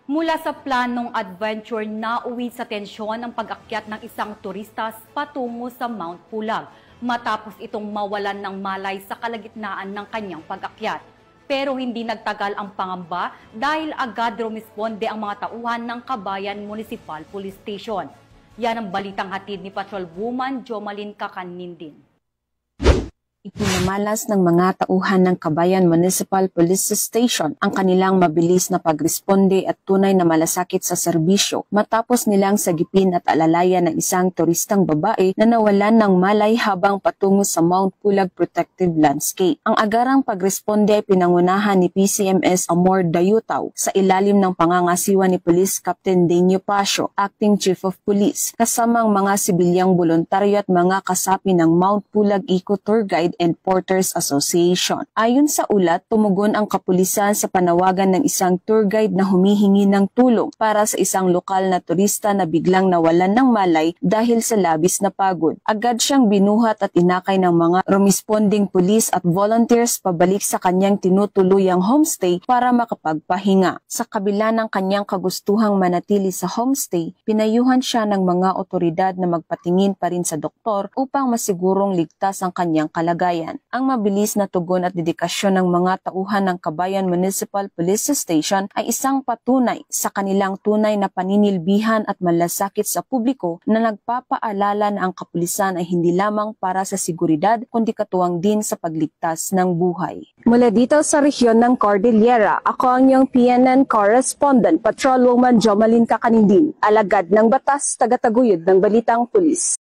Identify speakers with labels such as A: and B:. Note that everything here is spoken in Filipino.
A: Mula sa planong adventure na uwi sa tensyon ng pag-akyat ng isang turistas patungo sa Mount Pulag matapos itong mawalan ng malay sa kalagitnaan ng kanyang pag-akyat. Pero hindi nagtagal ang pangamba dahil agad rumisponde ang mga tauhan ng Kabayan Municipal Police Station. Yan ang balitang hatid ni Patrolwoman Jomalyn Kakanindin.
B: Ipinamalas ng mga tauhan ng Kabayan Municipal Police Station ang kanilang mabilis na pagresponde at tunay na malasakit sa serbisyo matapos nilang sagipin at alalayan ng isang turistang babae na nawalan ng malay habang patungo sa Mount Pulag Protective Landscape. Ang agarang pagresponde ay pinangunahan ni PCMS Amor Dayutaw sa ilalim ng pangangasiwa ni Police Captain Denio Pasio, Acting Chief of Police, kasamang mga sibilyang voluntaryo at mga kasapi ng Mount Pulag Eco Tour Guide and Porters Association. Ayon sa ulat, tumugon ang kapulisan sa panawagan ng isang tour guide na humihingi ng tulong para sa isang lokal na turista na biglang nawalan ng malay dahil sa labis na pagod. Agad siyang binuhat at inakay ng mga responding police at volunteers pabalik sa kanyang tinutuluyang homestay para makapagpahinga. Sa kabila ng kanyang kagustuhang manatili sa homestay, pinayuhan siya ng mga otoridad na magpatingin pa rin sa doktor upang masigurong ligtas ang kanyang kalagayan. Ang mabilis na tugon at dedikasyon ng mga tauhan ng Kabayan Municipal Police Station ay isang patunay sa kanilang tunay na paninilbihan at malasakit sa publiko na nagpapaalala na ang kapulisan ay hindi lamang para sa seguridad kundi katuwang din sa pagligtas ng buhay. Mula dito sa rehiyon ng Cordillera, ako ang iyong PNN correspondent, Patrolwoman Jomalyn Kakanindin, alagad ng batas, tagataguyod ng Balitang Pulis.